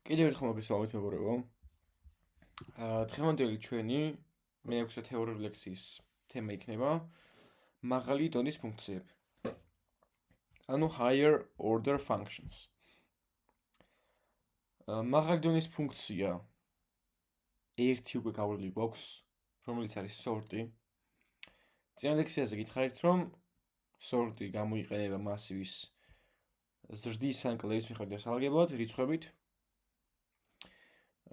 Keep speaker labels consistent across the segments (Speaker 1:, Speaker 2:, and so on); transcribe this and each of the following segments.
Speaker 1: კიდევ ერთხელ მოგესალმებით მეგობრებო. დღევანდელი ჩვენი მე-6 თეორიული ლექსიის თემა იქნება მაღალი დონის ფუნქციები. ანუ higher order functions. მაღალი დონის ფუნქცია ერთი უკვე გავლილი გვაქვს, რომელიც არის sorti. წინა ლექსიაზე გითხარით, რომ sorti გამოიყენება მასივის ზრდის ან კლევის მიხედვით დასალაგებლად რიცხვებით.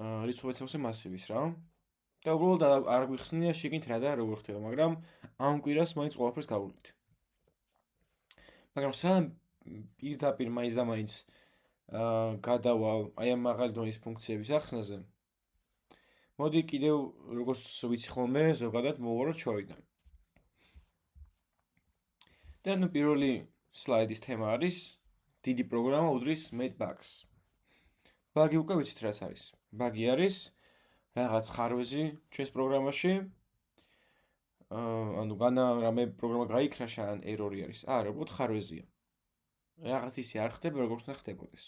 Speaker 1: რიცხვებიცავსე მასივის რა. და უბრალოდ არ გვიხსნია შეგინთ რა და როგორ ხდება, მაგრამ ამ კვირას მაინც ყველაფერს გავუვლით. მაგრამ სამ პირდაპირ მაინც და მაინც გადავალ აი ამ მაღალი დონის ფუნქციების ახსნაზე. მოდი კიდევ როგორც ვიცი ხოლმე ზოგადად მოვუყუროთ შოვიდან. და ნუ პირველი სლაიდის თემა არის დიდი პროგრამა უდრის met bugs. ბაგი უკვე ვიცით რაც არის. ბაგი არის რაღაც ხარვეზი ჩვენს პროგრამაში. ანუ რამე პროგრამა გაიქრაშა ან ერორი არის. არა, უბრალოდ ხარვეზია. რაღაც ისე არ ხდება, როგორც უნდა ხდებოდეს.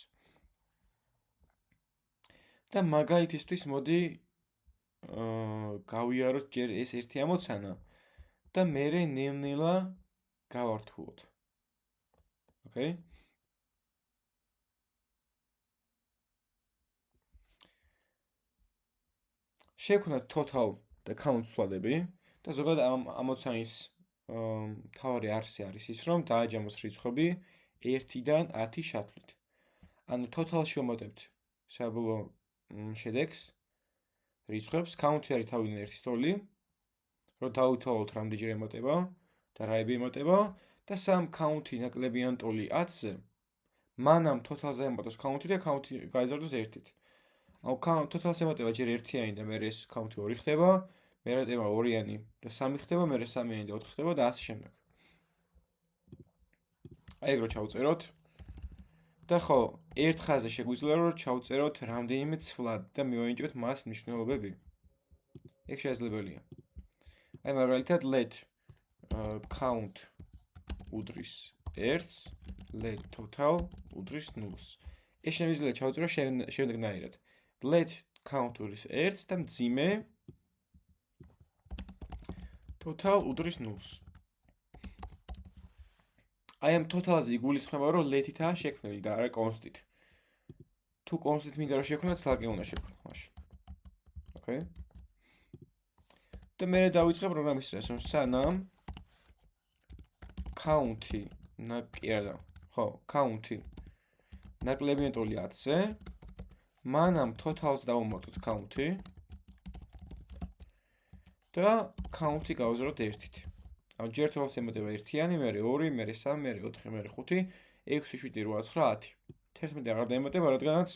Speaker 1: და მაგალითისთვის მოდი გავიაროთ ჯერ ეს ერთი ამოცანა და მერე ნელ-ნელა გავართულოთ. ოკეი? შევქნათ total და count ცვლადები და ზოგადად ამ ამოცანის მთავარი არსი არის ის, რომ დააჯამოს რიცხვები 1-დან 10 შათვლით. ანუ total-ში ვამატებთ საბოლოო შედეგს რიცხვებს, count-ი არის თავიდან ერთი სტოლი, რომ დავითვალოთ რამდენჯერ ემატება და რაები ემატება და სამ count-ი ნაკლებიან ტოლი 10-ზე, მანამ total-ზე ემატოს count-ი და count-ი გაიზარდოს 1-ით. ანუ total-ს ემატება ჯერ 1-იანი და მერე ეს count-ი 2 ხდება, მერე ემატება 2-იანი და 3 ხდება, მერე 3-იანი და 4 ხდება და ასე შემდეგ. აი ეგ რო ჩავწეროთ. და ხო, ერთ ხაზზე შეგვიძლია რომ ჩავწეროთ რამდენიმე ცვლად და მივაინჭოთ მას მნიშვნელობები. ეგ შესაძლებელია. აი მაგალითად let count უდრის 1-ს, let total უდრის 0-ს. ეს შემიძლია ჩავწერო შემდეგნაირად. let count უდრის 1-ს და მძიმე total უდრის 0-ს. აი ამ total-ზე იგულისხმება რომ let-ითაა შექმნილი და არა const-ით. თუ const-ით მინდა რომ შექმნათ, სლაკი უნდა შექმნათ მაშინ. ოკეი? და მერე დავიწყებ პროგრამის წესს, რომ სანამ count-ი count-ი ნაკლებია ტოლი 10-ზე, მანამ total-ს დავუმატოთ count-ი და count-ი გავაზროთ 1-ით. ანუ ჯერ total-ს ემატება 1-იანი, მერე 2, მერე 3, მერე 4, მერე 5, 6, 7, 8, 9, 10. 11 აღარ დაემატება, რადგანაც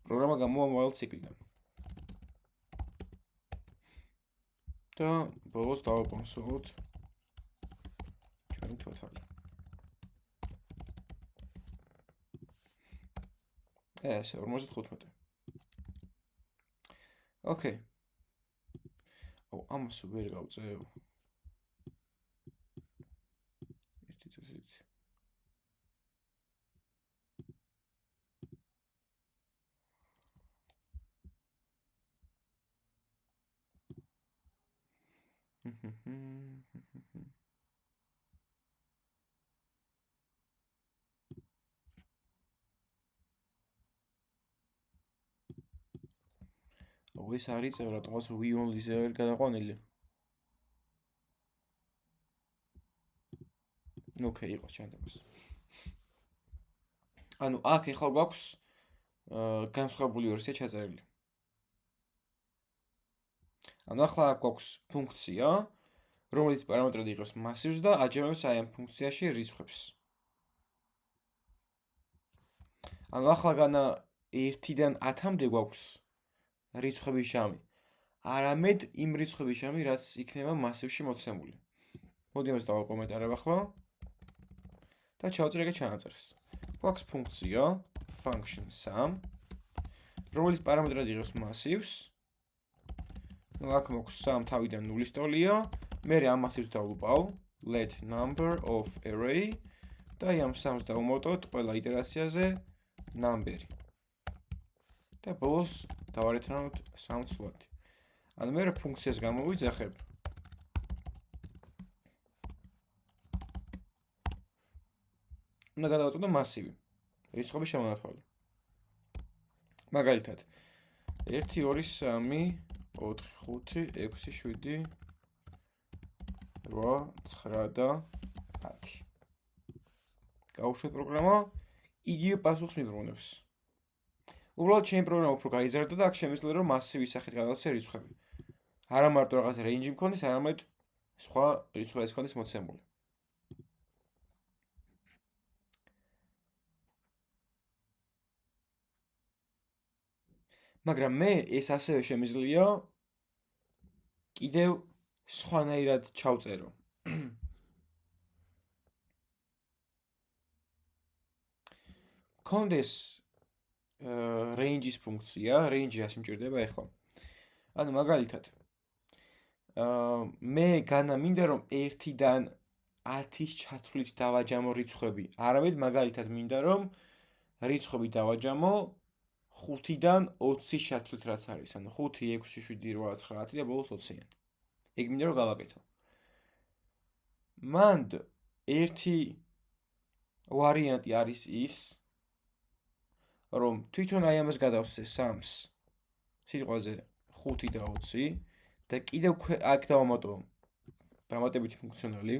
Speaker 1: პროგრამა გამოვა მოვალ ციკლიდან. და ბოლოს დავაკონსოლოთ ჩვენი total-ი. ეს 55. ოკეი. აუ, ამას ვერ გავწევ. ერთი წუთით. აუ, ეს არის წევრად, რაღაც we only-ზე ვერ გადაყვანილი. ოკეი, იყოს ჩანდებას. ანუ აქ ახლა გვაქვს განსხვავებული ვერსია ჩაწერილი. ანუ ახლა აქ გვაქვს ფუნქცია, რომელიც პარამეტრად იღებს მასივს და აჯამებს აი ამ ფუნქციაში რიცხვებს. ანუ ახლა განა 1-დან 10-მდე გვაქვს რიცხვების ჟამი. არამედ იმ რიცხვების ჟამი, რაც იქნება მასივში მოცემული. მოდი ამას დავაკომენტარებ ახლა. და ჩავწერე ეგ ჩანაწერს. გვაქვს ფუნქცია function sum, რომელიც პარამეტრად იღებს მასივს. ნუ აქ მოქვს sum თავიდან 0-ის ტოლია, მერე ამ მასივს დავუპავ let number of array და ამ sums დავუმატოთ ყველა იტერაციაზე number-ი. და და ბოლოს დავარეთანოთ სამცვლადი. ანუ მე ფუნქციას გამოვიძახებ. უნდა გადავაწყვეტო მასივი. რიცხვების შემონათვალი. მაგალითად 1 2 3 4 5 6 7 8 9 და 10. გავუშვათ პროგრამა, იგივე პასუხს მიბრუნებს. უბრალოდ ჩემი პროგრამა უფრო გაიზარდა და აქ შემიძლია რომ მასივის სახით გადავაცე რიცხვები. არა მარტო რაღაც რეინჯი მქონდეს, არამედ სხვა რიცხვებიც მქონდეს მოცემული. მაგრამ მე ეს ასევე შემიძლია კიდევ სხვანაირად ჩავწერო. მქონდეს range-ის ფუნქცია, range-ი ასე მჭირდება ახლა. ანუ მაგალითად მე მინდა რომ 1-დან 10-ის ჩათვლით დავაჯამო რიცხვები. არამედ მაგალითად მინდა რომ რიცხვები დავაჯამო 5-დან 20-ის ჩათვლით რაც არის. ანუ 5 6 7 8 9 10 და ბოლოს 20-იანი. ეგ მინდა რომ გავაკეთო. მანდ ერთი ვარიანტი არის ის რომ თვითონ აი ამას გადავსე 3-ს სიტყვაზე 5 და 20 და კიდევ აქ დავამატო დამატებითი ფუნქციონალი,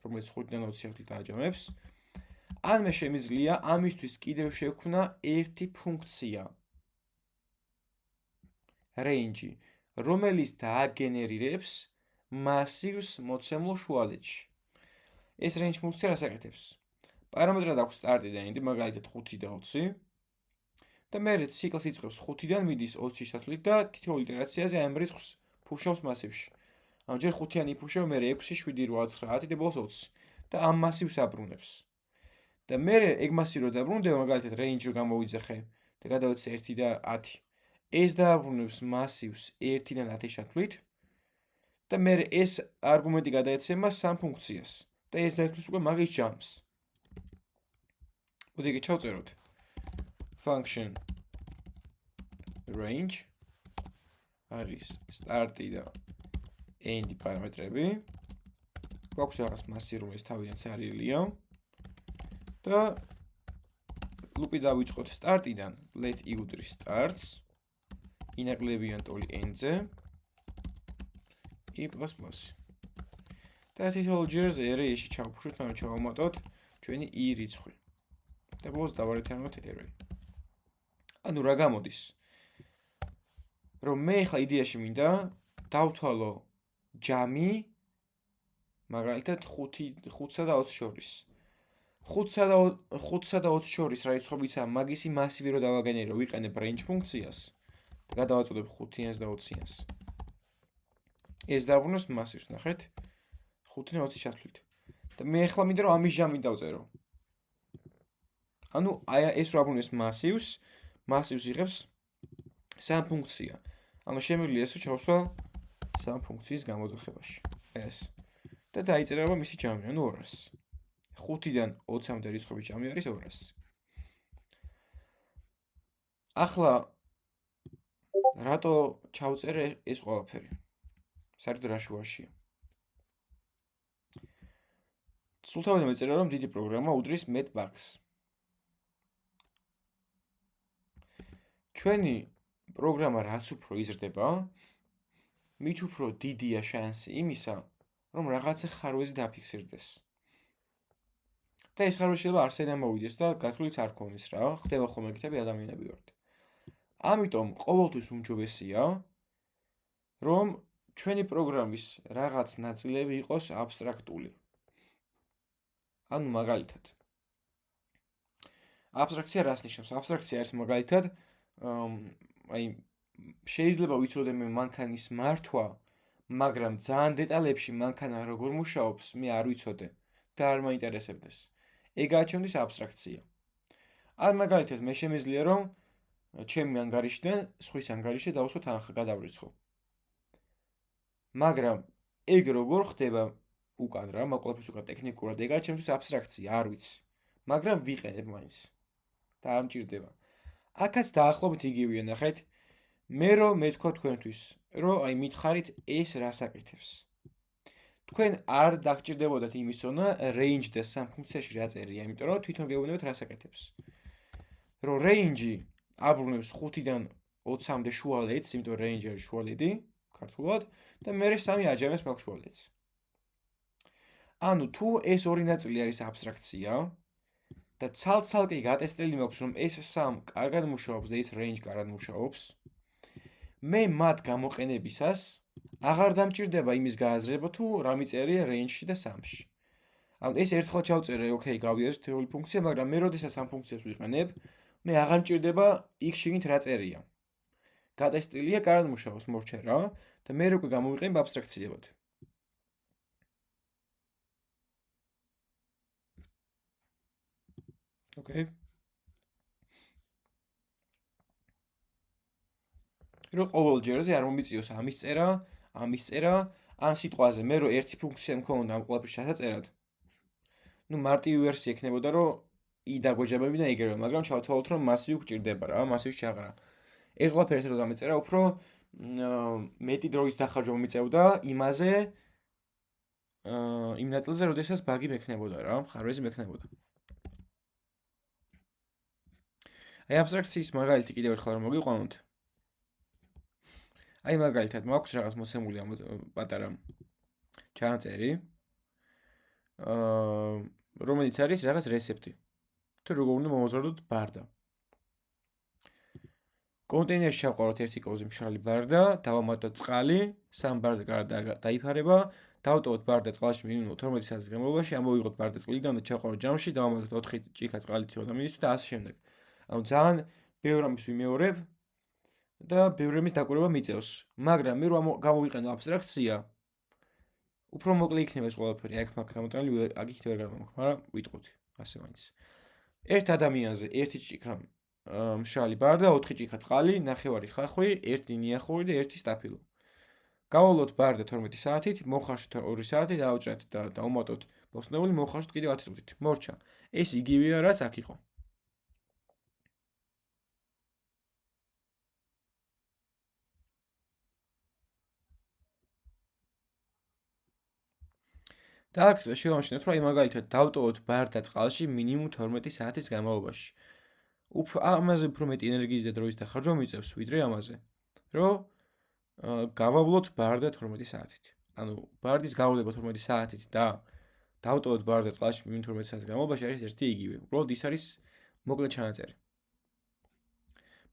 Speaker 1: რომელიც 5-დან 20 ჩათვლით დააჯამებს. ან მე შემიძლია ამისთვის კიდევ შევქმნა ერთი ფუნქცია range, რომელიც დააგენერირებს მასივს მოცემულ შუალედში. ეს range ფუნქცია რას აკეთებს? პარამეტრად აქვს start და end, მაგალითად 5 და 20 და მე ციკლს იწყებს 5-დან მიდის 20-ის ჩათვლით და თითოეულ იტერაციაზე ამ რიცხვს ფუშავს მასივში. ანუ ჯერ 5-იანი იფუშავ, მე 6 7 8 9 და ბოლოს 20 და ამ მასივს აბრუნებს. და მე ეგ მასივი რო დაბრუნდება, მაგალითად range რო გამოვიძახე და გადავეცე 1 და 10. ეს დააბრუნებს მასივს 1-დან 10-ის ჩათვლით და მე ეს არგუმენტი გადაეცემა სამ ფუნქციას და ეს დაერთვს უკვე მაგის ჯამს. მოდი ეგ ჩავწეროთ. function range არის start-ი და end-ი პარამეტრები. გვაქვს რაღაც მასივი, რომელიც თავიდანაც არილია. და ლუპი დავიწყოთ start-იდან let iudri starts ინაკლებიან ტოლი end-ზე i++. და თითოეულ ჯერზე array-ში ჩავფუშვით, ანუ ჩავამატოთ ჩვენი i რიცხვი. და ბოლოს დავარეთანოთ array. ანუ რა გამოდის? რომ მე ახლა იდეაში მინდა დავთვალო ჯამი მაგალითად 5-სა და 20 შორის. 5-სა და 20 შორის რა რიცხვებიცაა, მაგისი მასივი რო დავაგენერო, ვიყენებ range ფუნქციას და გადავაწოდებ 5-იანს და 20-იანს. ეს დააბრუნებს მასივს, ნახეთ? 5-დან 20-ის ჩათვლით. და მე ახლა მინდა რომ ამის ჯამი დავწერო. ანუ აი ეს რო აბრუნებს მასივს იღებს სამ ფუნქცია. ანუ შემიძლია ესო ჩავსვა სამ ფუნქციის გამოძახებაში. ეს. და დაიწერება მისი ჯამი, ანუ 200. 5-დან 20-მდე რიცხვების ჯამი არის 200. ახლა რატო ჩავწერე ეს ყველაფერი? საერთოდ რა შუაშია? სულ თავიდან მეწერა რომ დიდი პროგრამა უდრის met bugs. ჩვენი პროგრამა რაც უფრო იზრდება, მით უფრო დიდია შანსი იმისა, რომ რაღაცა ხარვეზი დაფიქსირდეს. და ეს ხარვეზი შეიძლება არსენიდან მოვიდეს და გათვლით არ ქონდეს რა, ხდება ხოლმე ეგეთები ადამიანები ვართ. ამიტომ ყოველთვის უმჯობესია, რომ ჩვენი პროგრამის რაღაც ნაწილები იყოს აბსტრაქტული. ანუ მაგალითად აბსტრაქცია რას ნიშნავს? აბსტრაქცია არის მაგალითად აი შეიძლება ვიცოდე მე მანქანის მართვა, მაგრამ ძალიან დეტალებში მანქანა როგორ მუშაობს, მე არ ვიცოდე და არ მაინტერესებდეს. ეგაა ჩემთვის აბსტრაქცია. ან მაგალითად მე შემიძლია რომ ჩემი ანგარიშიდან სხვის ანგარიში დავუსვო თანხა გადავრიცხო. მაგრამ ეგ როგორ ხდება უკან რა, მაყოლაფის უკან ტექნიკურად ეგაა ჩემთვის აბსტრაქცია, არ ვიცი. მაგრამ ვიყენებ მაინც. და არ მჭირდება. აქაც დაახლოებით იგივეა, ნახეთ. მე რომ მეთქვა თქვენთვის, რომ აი მითხარით ეს რას აკეთებს. თქვენ არ დაგჭირდებოდათ იმის ზონა range და სამ ფუნქციაში რა წერია, იმიტომ რომ თვითონ გეუბნებათ რას აკეთებს. რომ range აბრუნებს 5-დან 20-მდე შუალედს, იმიტომ range არის შუალედი, ქართულად, და მერე 3 აჯამებს მაქვს შუალედს. ანუ თუ ეს ორი ნაწილი არის აბსტრაქცია და ცალ-ცალკე გატესტილი მაქვს, რომ ეს 3 კარგად მუშაობს და ეს range კარგად მუშაობს, მე მათ გამოყენებისას აღარ დამჭირდება იმის გააზრება თუ რა მიწერია range-ში და 3-ში. ანუ ეს ერთხელ ჩავწერე, ოკეი, გავიაზრე თითოეული ფუნქცია, მაგრამ მე როდესაც ამ ფუნქციას ვიყენებ, მე აღარ მჭირდება იქ შიგნით რა წერია. გატესტილია, კარგად მუშაობს, მორჩა რა და მე უკვე გამოვიყენებ აბსტრაქციებად. ოკეი. რომ ყოველ ჯერზე არ მომიწიოს ამის წერა, ამ სიტყვაზე მე რომ ერთი ფუნქცია მქონდა ამ ყველაფრის ჩასაწერად. ნუ მარტივი ვერსია ექნებოდა, რომ i დაგვეჯებები და ეგრევე, მაგრამ ჩავთვალოთ, რომ მასივი გჭირდება რა, მასივი ჩაღრა. ეს ყველაფერი ერთად დამეწერა, უფრო მეტი დროის დახარჯვა მომიწევდა იმაზე, იმ ნაწილზე, როდესაც ბაგი მექნებოდა რა, მხარვეზი მექნებოდა. აი აბსტრაქციის მაგალითი კიდევ ერთხელ რომ მოგიყვანოთ. აი მაგალითად მაქვს რაღაც მოცემული ამ პატარა ჩანაწერი, რომელიც არის რაღაც რეცეპტი. თუ როგორ უნდა მომოზრდოთ ბარდა. კონტეინერში ჩავყაროთ ერთი კოვზი მშრალი ბარდა, დავამატოთ წყალი, 3 ბარდა კარგად დაიფარება, დავტოვოთ ბარდა წყალში მინიმუმ 12 საათის განმავლობაში, ამოვიღოთ ბარდა წყლიდან და ჩავყაროთ ჯამში, დავამატოთ 4 ჭიქა წყალით 30 და ასე შემდეგ. ანუ ძალიან ბევრ ამის ვიმეორებ და ბევრ ამის დაკვირვება მიწევს. მაგრამ მე რომ გამოვიყენო აბსტრაქცია, უფრო მოკლე იქნება ეს ყველაფერი, აქ მაგ გამოყენილი აგით ვერ გამომაქვს, მაგრამ ვიტყოდი, ასე მაინც. ერთ ადამიანზე ერთი ჭიქა მშრალი ბარდა, 4 ჭიქა წყალი, ნახევარი ხახვი, ერთი ნიახური და ერთი სტაფილო. გავალოთ ბარდა 12 საათით, მოხარშოთ 2 საათი, დავჭრათ და დავუმატოთ მოსნეული, მოხარშოთ კიდევ 10 წუთით. მორჩა. ეს იგივეა, რაც აქ იყო. და აქ შევამჩნევთ, რომ აი მაგალითად დავტოვოთ ბარდა წყალში მინიმუმ 12 საათის განმავლობაში. ამაზე უფრო მეტი ენერგიის და დროის დახარჯვა მიწევს, ვიდრე ამაზე, რომ გავავლოთ ბარდა 12 საათით. ანუ ბარდის გავლება 12 საათით და დავტოვოთ ბარდა წყალში მინიმუმ 12 საათის განმავლობაში არის ერთი იგივე. უბრალოდ ის არის მოკლე ჩანაწერი.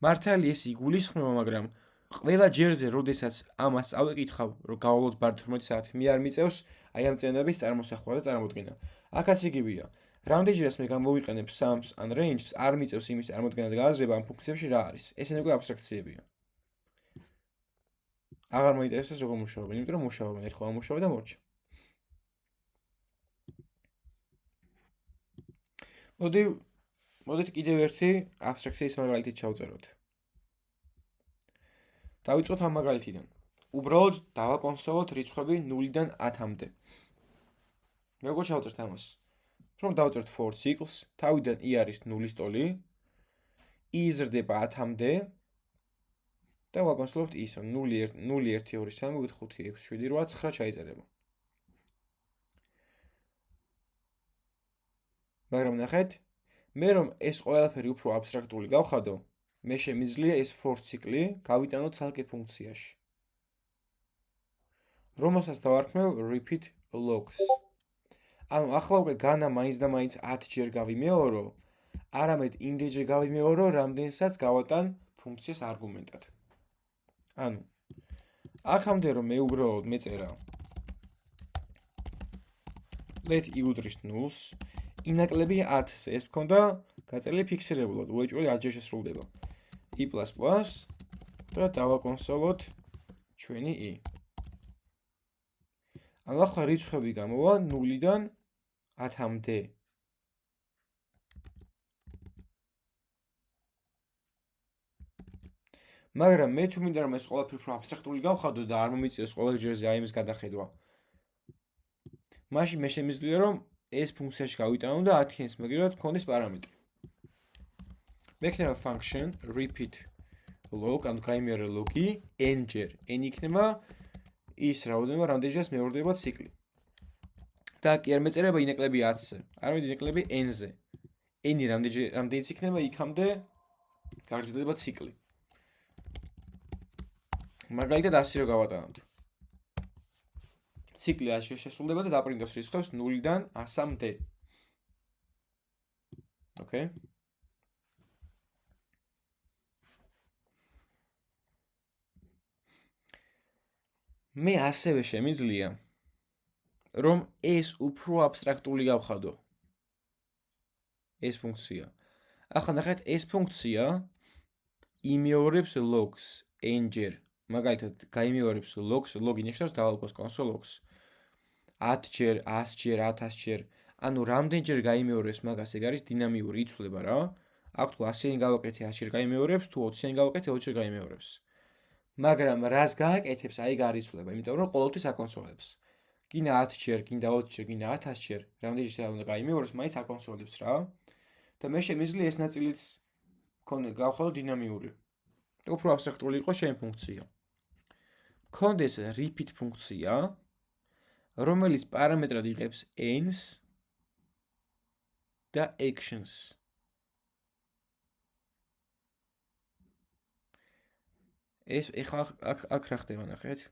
Speaker 1: მართალი ეს იგულისხმება, მაგრამ ყველა ჯერზე, როდესაც ამას წავეკითხავ, რომ გავავლოთ ბარდა 12 საათით, მე არ მიწევს აი ამ წენების წარმოსახვა და წარმოდგენა. აქაც იგივეა. რამდენჯერაც მე გამოვიყენებ 3-ს ან range-ს, არ მიწევს იმის წარმოდგენა და გააზრება ამ ფუნქციებში რა არის. ესენი უკვე აბსტრაქციებია. აღარ მოინტერესებს როგორ მუშაობენ, იმიტომ რომ მუშაობენ, ერთხელ ამუშავე და მორჩა. მოდით კიდევ ერთი აბსტრაქციის მაგალითით ჩავწეროთ. დავიწყოთ ამ მაგალითიდან. უბრალოდ დავაკონსოლოთ რიცხვები 0-დან 10-მდე. როგორ ჩავწერთ ამას? რომ დავწერთ for cycles, თავიდან i არის 0-ის ტოლი, i იზრდება 10-მდე და ვაკონსოლოთ is, 0 1 2 3 5 6 7 8 9 ჩაიწერება. მაგრამ ნახეთ, მე რომ ეს ყველაფერი უფრო აბსტრაქტული გავხადო, მე შემიძლია ეს for ციკლი გავიტანო ცალკე ფუნქციაში. რომელსაც დავარქმევ repeat logs. ანუ ახლა უკვე განა მაინც და მაინც 10 ჯერ გავიმეორო, არამედ იმდენჯერ გავიმეორო, რამდენსაც გავატან ფუნქციას არგუმენტად. ანუ აქამდე რომ მე უბრალოდ მეწერა let i უდრის 0-ს, ინაკლები 10-ზე ეს მქონდა გაწერილი ფიქსირებულად, უეჭველი 10 ჯერ შესრულდება. i++ და დავაკონსოლოთ ჩვენი i. ანუ ახლა რიცხვები გამოვა 0-დან 10-მდე. მაგრამ მე თუ მინდა რომ ეს ყველაფერი უფრო აბსტრაქტული გავხადო და არ მომიწიოს ყოველ ჯერზე აი იმის გადახედვა, მაშინ მე შემიძლია რომ ეს ფუნქციაში გავიტანო და 10-ს მაგერად მქონდეს პარამეტრი. მექნება function repeat log, ანუ გაიმეორე ლოგი n ჯერ. n იქნება ის რაოდენობა, რამდენჯერაც მეორდება ციკლი. და კი არ მეწერება ინეკლები 10-ზე, არამედ ინეკლები n-ზე. n-ი რამდენიც იქნება იქამდე გაგრძელდება ციკლი. მაგალითად ასე რომ გავატანოთ. ციკლი 100-ში შესრულდება და დაპრინტავს რიცხვებს 0-დან 100-მდე. Okay? მე ასევე შემიძლია რომ ეს უფრო აბსტრაქტული გავხადო. ეს ფუნქცია. ახლა ნახეთ, ეს ფუნქცია იმეორებს logs n ჯერ. მაგალითად, გაიმეორებს logs, log ნიშნავს დავალკვას console logs. 10 ჯერ, 100 ჯერ, 1000 ჯერ. ანუ რამდენჯერ გაიმეორებს მაგას, ეგ არის დინამიური იცვლება რა. აქ თუ 100-იანი გავაკეთე 100 ჯერ გაიმეორებს, თუ 20-იანი გავაკეთე 20 ჯერ გაიმეორებს. მაგრამ რას გააკეთებს, აი გარიცვლება, იმიტომ რომ ყოველთვის აკონსოლებს. გინდა 10 ჯერ, გინდა 20 ჯერ, გინდა 1000 ჯერ, რამდენჯერ უნდა გაიმეორებს, მაინც აკონსოლებს რა. და მე შემიძლია ეს ნაწილიც გავხადო დინამიური. უფრო აბსტრაქტული იყო შენი ფუნქცია. მქონდეს repeat ფუნქცია, რომელიც პარამეტრად იღებს n-ს და actions. ეს ეხლა აქ რა ხდება ნახეთ.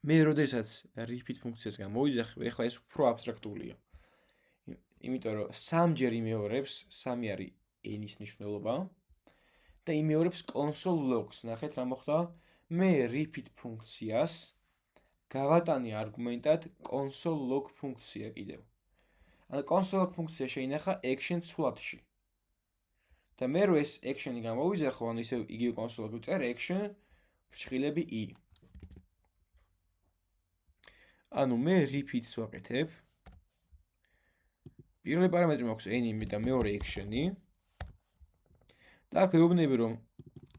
Speaker 1: მე როდესაც repeat ფუნქციას გამოვიძახებ, ეხლა ეს უფრო აბსტრაქტულია. იმიტომ რომ 3 ჯერ იმეორებს, 3 არის n-ის ნიშნულობა და იმეორებს console logs. ნახეთ რა მოხდა? მე repeat ფუნქციას გავატანი არგუმენტად console log ფუნქცია კიდევ. ანუ console log ფუნქცია შეინახა action ცვლადში. და მე რო ეს action-ი გამოვიძახო, ანუ ისევ იგივე console log ვწერ action ფრჩხილები i. ანუ მე repeat-ს ვაკეთებ. პირველი პარამეტრი მაქვს n-ი და მეორე action-ი. და აქ ვეუბნები რომ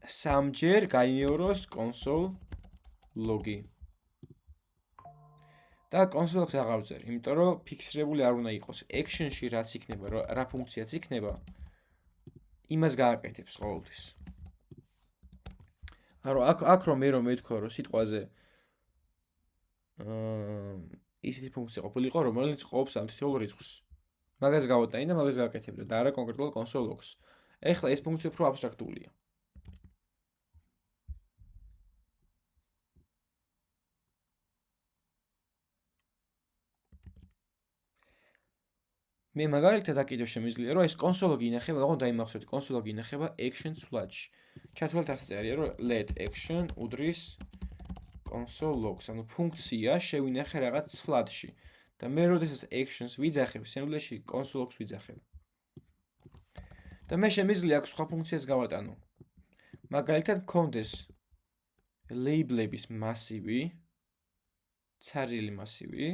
Speaker 1: 3 ჯერ გაიმეოროს console log-ი. და console log-ს აღარ ვწერ, იმიტომ რომ ფიქსირებული არ უნდა იყოს. action-ში რაც იქნება, რა ფუნქციაც იქნება, იმას გააკეთებს ყოველთვის. ანუ აქ რომ მე თქვა რომ სიტყვაზე ისეთი ფუნქცია ყოფილიყო, რომელიც ყოფს ამ თითოეულ რიცხვს. მაგას გავატანი და მაგას გააკეთებდა და არა კონკრეტულად console logs. ეხლა ეს ფუნქცია უფრო აბსტრაქტულია. მე მაგალითად აქ კიდევ შემიძლია რომ ეს console log ინახება, ოღონდ დაიმახსოვრეთ, console log ინახება action ცვლადში. ჩათვალეთ ასე წერია რომ let action უდრის console logs, ანუ ფუნქცია შევინახე რაღაც ცვლადში. და მე როდესაც actions ვიძახებ, სინამდვილეში console logs ვიძახებ. და მე შემიძლია აქ სხვა ფუნქციას გავატანო. მაგალითად მქონდეს label-ების მასივი, ცარიელი მასივი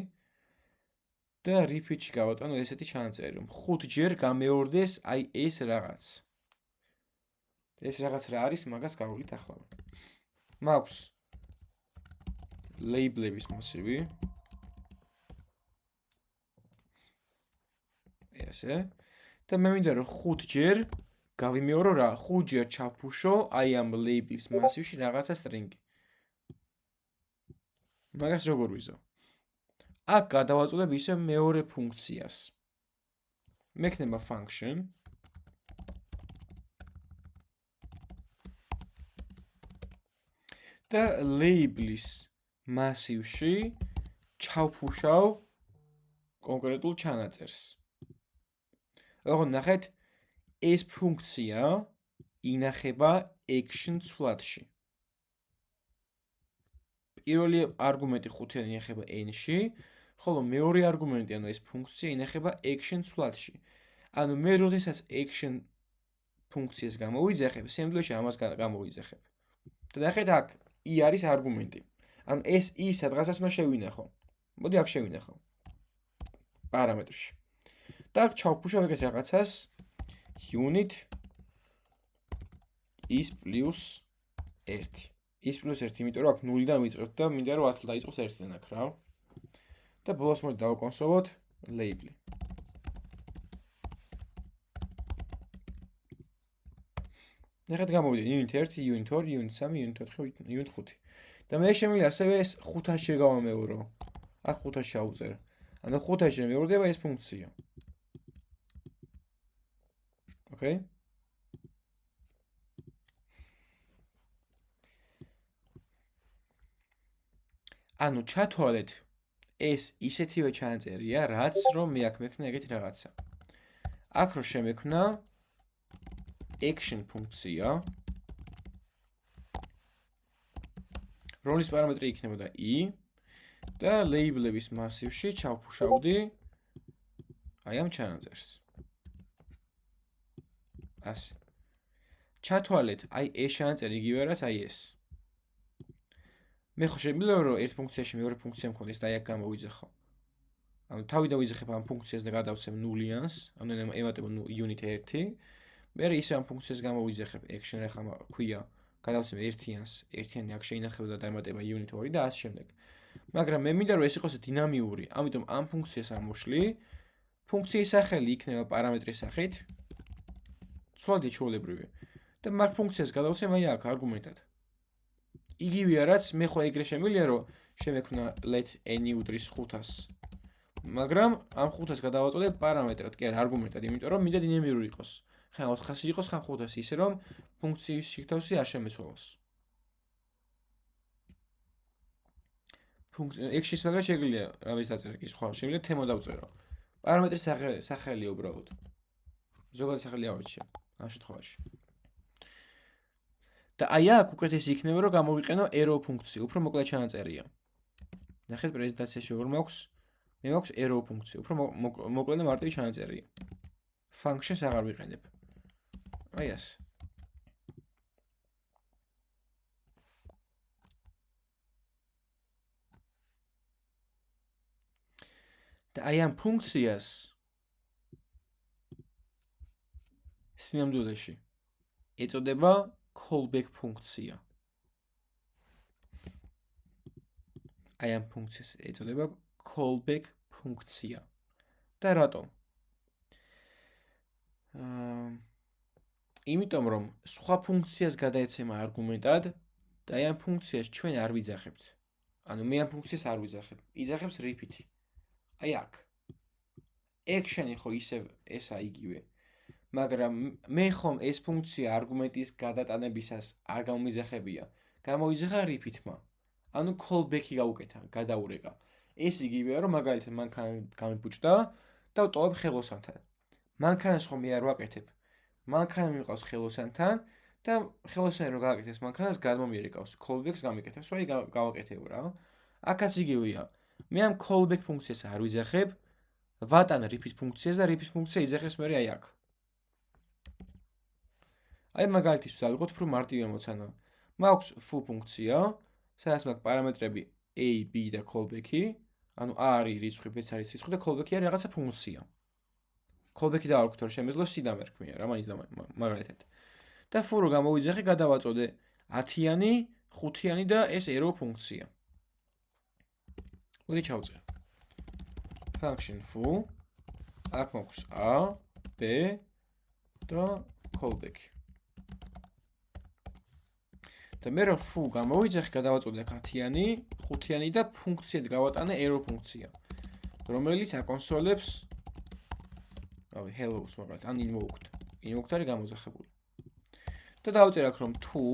Speaker 1: და repeat-ში გავატანო ესეთი ჩანაწერი, რომ 5 ჯერ გამეორდეს აი ეს რაღაც. ეს რაღაც რა არის, მაგას გავვლით ახლა. მაქვს label-ების მასივი. ესე. და მე მინდა რომ 5 ჯერ გავიმეორო რა, 5 ჯერ ჩავფუშო აი ამ label-ის მასივში რაღაცა string-ი. მაგას როგორ ვიზო? აქ გადავაწყვეტებ ისე მეორე ფუნქციას. მექნება function და label-ის მასივში ჩავფუშავ კონკრეტულ ჩანაწერს. ოღონდ ნახეთ, ეს ფუნქცია ინახება action ცვლადში. პირველი არგუმენტი 5-იანი ინახება n-ში, ხოლო მეორე არგუმენტი, ანუ ეს ფუნქცია ინახება action ცვლადში. ანუ მე როდესაც action ფუნქციას გამოვიძახებ, სინამდვილეში ამას გამოვიძახებ. და ნახეთ აქ i არის არგუმენტი. ანუ ეს i სადღაცას უნდა შევინახო. მოდი აქ შევინახო. პარამეტრში. და აქ ჩავფუშავ ეგეთ რაღაცას unit is plus 1. is plus 1, იმიტომ რომ აქ 0-დან ვიწყებთ და მინდა რომ 10 დაიწყოს 1-დან აქ რა. და ბოლოს მოდი დავაკონსოლოთ label. ნახეთ გამოვიდა unit 1, unit 2, unit 3, unit 4, unit 5. და მე შემიძლია ასევე ეს 500-ში გავამეორო. აქ 500-ში ავუწერ. ანუ 500-ში მეორდება ეს ფუნქცია. Okay? ანუ ჩათვალეთ ეს ისეთივე ჩანაწერია, რაც რომ მე აქ მექნა ეგეთი რაღაცა. აქ რო შემექნა action ფუნქცია, რომლის პარამეტრი იქნებოდა i და label-ების მასივში ჩავფუშავდი აი ამ ჩანაწერს. ასე. ჩათვალეთ აი ეს ჩანაწერი იგივე რაც აი ეს. მე ხო შემიძლია რომ ერთ ფუნქციაში მეორე ფუნქცია მქონდეს და აი აქ გამოვიძახო. ანუ თავიდან ვიძახებ ამ ფუნქციას და გადავცემ ნულიანს, ანუ ემატება unit 1. მე ისე ამ ფუნქციას გამოვიძახებ action რა ხმა ქვია, გადავცემ ერთიანს, ერთიანი აქ შეინახება და ემატება unit 2 და ასე შემდეგ. მაგრამ მე მინდა რომ ეს იყოს დინამიური, ამიტომ ამ ფუნქციას ამოშლი, ფუნქციის სახელი იქნება პარამეტრის სახით, ცვლადი ჩვეულებრივი და მაგ ფუნქციას გადავცემ აი აქ არგუმენტად. იგივეა რაც მე ხო ეგრე შემიძლია რომ შემექნა let n უდრის 500-ს. მაგრამ ამ 500-ს გადავაწოდებ პარამეტრად, კი არა არგუმენტად, იმიტომ რომ მინდა დინამიური იყოს. ხან 400 იყოს, ხან 500, ისე რომ ფუნქციის შიგთავსი არ შემეცვალოს. x-ის მაგრამ შეგვიძლია რამის დაწერა კი სხვა, შემიძლია თემო დავწერო. პარამეტრის სახელი უბრალოდ. ზოგადი სახელი ავარჩიე ამ შემთხვევაში. და აი აქ უკეთესი იქნება რომ გამოვიყენო arrow ფუნქცია, უფრო მოკლე ჩანაწერია. ნახეთ პრეზენტაციაში როგორ მაქვს? მე მაქვს arrow ფუნქცია, უფრო მოკლე და მარტივი ჩანაწერია. functions აღარ ვიყენებ. აი ასე. და აი ამ ფუნქციას სინამდვილეში ეწოდება callback ფუნქცია. აი ამ ფუნქციას ეწოდება callback ფუნქცია. და რატომ? იმიტომ რომ სხვა ფუნქციას გადაეცემა არგუმენტად და აი ამ ფუნქციას ჩვენ არ ვიძახებთ. ანუ მე ამ ფუნქციას არ ვიძახებ. იძახებს repeat. აი აქ. action-ი ხო ისევ ესა იგივე. მაგრამ მე ხომ ეს ფუნქცია არგუმენტის გადატანებისას არ გამომიძახებია. გამოიძახა repeat-მა. ანუ callback-ი გაუკეთა, გადაურეკა. ეს იგივეა რომ მაგალითად მანქანა გამიბუჭდა და ვტოვებ ხელოსანთან. მანქანას ხომ მე არ ვაკეთებ. მანქანა მიყავს ხელოსანთან და ხელოსანი რო გააკეთეს მანქანას გადმომიერეკავს, callback-ს გამიკეთებს, აი გავაკეთებ რა. აქაც იგივეა. მე ამ callback ფუნქციას არ ვიძახებ, ვატან repeat ფუნქციას და repeat ფუნქცია იძახებს მე აი აქ. აი მაგალითისთვის ავიღოთ უფრო მარტივი მოცანა. მაქვს foo ფუნქცია, სადაც მაქვს პარამეტრები a, b და callback-ი, ანუ a არის რიცხვი, b არის რიცხვი და callback-ი არის რაღაცა ფუნქცია. callback-ი დავარქვით რომ შემეძლო c დამერქმია რა მაინც და მაგალითად. და foo რო გამოვიძახე, გადავაწოდე 10-იანი, 5-იანი და ეს arrow ფუნქცია. მოდი ჩავწერე. function foo აქ მაქვს a, b და callback. და მე რომ foo გამოვიძახე, გადავაწოდე 10-იანი, 5-იანი და ფუნქციად გავატანე arrow ფუნქცია, რომელიც აკონსოლებს hello-ს მაგალითად, ან invoked. invoked არის გამოძახებული. და დავწერე აქ რომ თუ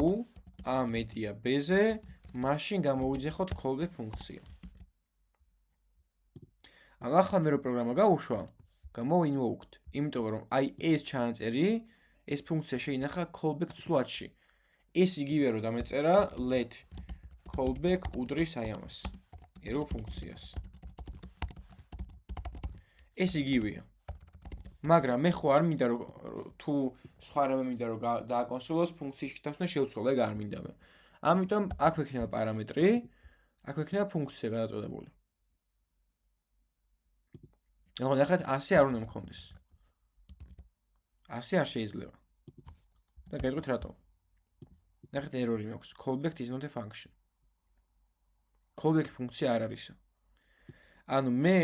Speaker 1: a მეტია b-ზე, მაშინ გამოვიძახოთ callback ფუნქცია. ანუ ახლა მე რო პროგრამა გავუშვა, გამოვა invoked, იმიტომ რომ აი ეს ჩანაწერი, ეს ფუნქცია შეინახა callback ცვლადში. ეს იგივე რომ დამეწერა let callback უდრის აი ამას, arrow ფუნქციას. ეს იგივეა. მაგრამ მე ხო არ მინდა რომ თუ სხვა რამე მინდა რომ დააკონსოლოს ფუნქციის შეთანხმება შევცვალო, ეგ არ მინდა მე. ამიტომ აქ ვექნება პარამეტრი, აქ ვექნება ფუნქცია გადაწოდებული. ახლა ნახეთ 100 არ უნდა მქონდეს. 100 არ შეიძლება. და გაიგეთ რატომ? ნახეთ ერორი მაქვს, callback is not a function. callback ფუნქცია არ არისო. ანუ მე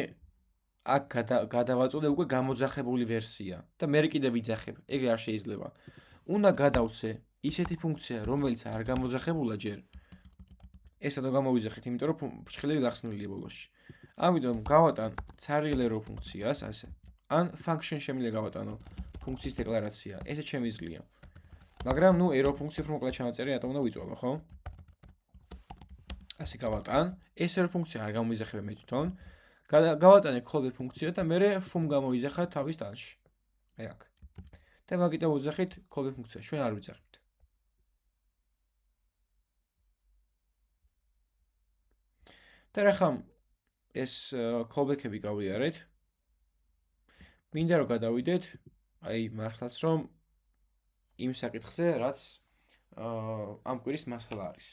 Speaker 1: აქ გადავაწოდე უკვე გამოძახებული ვერსია და მე კიდე ვიძახებ, ეგრე არ შეიძლება. უნდა გადავცე ისეთი ფუნქცია, რომელიც არ გამოძახებულა ჯერ. ესა და გამოვიძახეთ, იმიტომ რომ ფრჩხილები გახსნილია ბოლოში. ამიტომ გავატან ცარიელერო ფუნქციას, ასე. ან function შემიძლია გავატანო ფუნქციის დეკლარაცია. ესეც შემიძლია. მაგრამ ნუ error ფუნქცია უფრო მოკლედ ჩანაწერი, რატომ უნდა ვიწვალო, ხო? ასე გავატან. ეს error ფუნქცია არ გამოვიძახებ მე თვითონ. გავატანე callback ფუნქცია და მე fum გამოიძახა თავის ტანში. აი აქ. და მაგიტო ვუძახით callback ფუნქცია. ჩვენ არ ვიძახით. და რახან ეს callback-ები გავიარეთ. მინდა რომ გადავიდეთ, აი მართლაც რომ იმ საკითხზე, რაც ამ კვირის მასალა არის.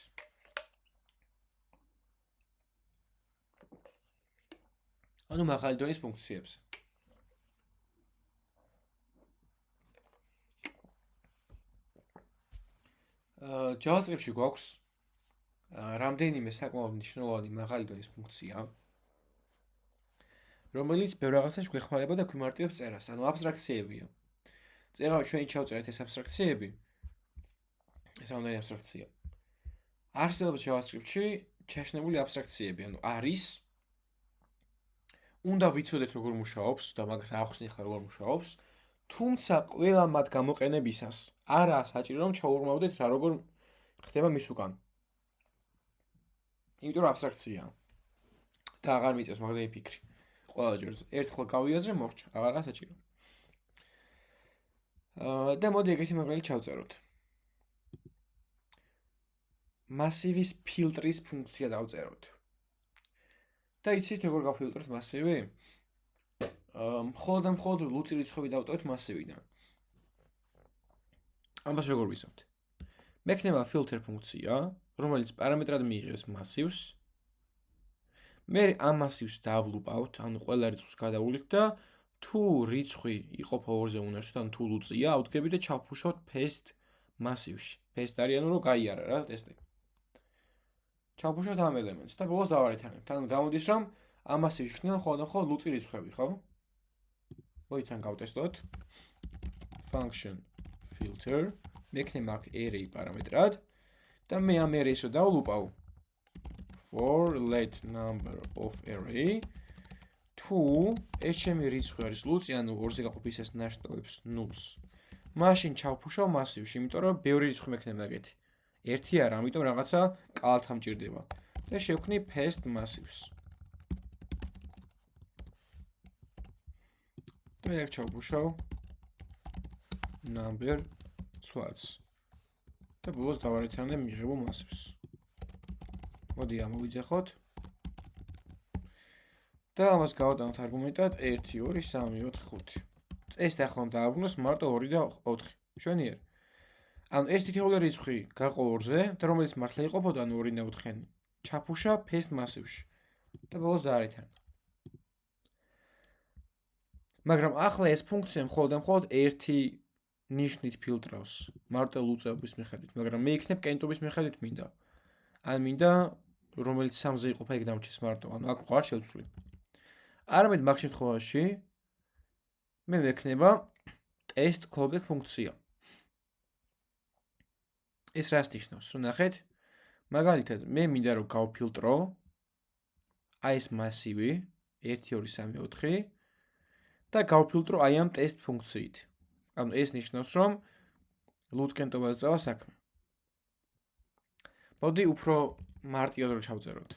Speaker 1: ანუ მაღალი დონის ფუნქციებზე. JavaScript-ში გვაქვს რამდენიმე საკმაოდ მნიშვნელოვანი მაღალი დონის ფუნქცია, რომელიც ბევრ რაღაცას გვეხმარება და გვიმარტივებს წერას, ანუ აბსტრაქციებია. წერა ჩვენ ჩავწერეთ ეს აბსტრაქციები. ეს რამდენი აბსტრაქცია. არსებობს JavaScript-ში ჩაშნებული აბსტრაქციები, ანუ არის უნდა ვიცოდეთ როგორ მუშაობს და მაგას ახსნი ხარ როგორ მუშაობს, თუმცა ყველა მათ გამოყენებისას არაა საჭირო რომ ჩაურმავდეთ რა როგორ ხდება მის უკან. იმიტომ რომ აბსტრაქცია და აღარ მიწევს მაგდენი ფიქრი. ყველა ჯერს ერთხელ გავიაზრე მორჩა, აღარა საჭირო. და მოდი ეგეთი მაგალითი ჩავწეროთ. მასივის ფილტრის ფუნქცია დავწეროთ. და იცით როგორ გავფილტროთ მასივი? მხოლოდ ლუწი რიცხვები დავტოვეთ მასივიდან. ამას როგორ ვიზამთ? მექნება filter ფუნქცია, რომელიც პარამეტრად მიიღებს მასივს. მე ამ მასივს დავლუპავთ, ანუ ყველა რიცხვს გადავულით და თუ რიცხვი იყოფა ორზე უნარჩვით, ანუ თუ ლუწია, ავდგებით და ჩავფუშავთ paste მასივში. paste არის ანუ რომ გაიარა რა ტესტი. ჩავფუშავთ ამ ელემენტს და ბოლოს დავარეთანებთ. ანუ გამოდის რომ ამ მასივში ხდება ხოლმე ლუწი რიცხვები, ხო? მოდი თან გავტესტოთ. function filter მექნება აქ array პარამეტრად და მე ამ array-ს დავლუპავ for let number of array თუ ეს ჩემი რიცხვი არის ლუწი, ანუ ორზე გაყოფისას ნაშტოებს ნულს. მაშინ ჩავფუშავ მასივში, იმიტომ რომ ბევრი რიცხვი მექნება ეგეთი. ერთი არა, ამიტომ რაღაცა კალთა მჭირდება. და შევქმნი paste massives. და მე აქ ჩავფუშავ number swaps. და ბოლოს დავარეთანებ მიღებულ massives. მოდი ამოვიძახოთ. და ამას გავატანოთ არგუმენტად 1 2 3 4 5. წესით ახლა უნდა დააბრუნოს მარტო 2 და 4. შვენიერ. ანუ ეს თითოეული რიცხვი გაყო 2-ზე და რომელიც მართლა იყოფოდა ანუ 2 და 4-იან ჩაფუშა paste massive-ში და ბოლოს დაარეთანა. მაგრამ ახლა ეს ფუნქცია მხოლოდ ერთი ნიშნით ფილტრავს მარტო ლუწების მიხედვით, მაგრამ მე იქნებ კენტობის მიხედვით მინდა. ან მინდა რომელიც 3-ზე იყოფა ეგ დამრჩეს მარტო, ანუ აქ ვარ შევცვლი. არამედ მაგ შემთხვევაში მე მექნება test callback ფუნქცია. ეს რას ნიშნავს? რომ ნახეთ, მაგალითად, მე მინდა რომ გავფილტრო აი ეს მასივი 1 2 3 4 და გავფილტრო აი ამ test ფუნქციით. ანუ ეს ნიშნავს, რომ ლუწკენტობას წავა საქმე. მოდი უფრო მარტივად რო ჩავწეროთ.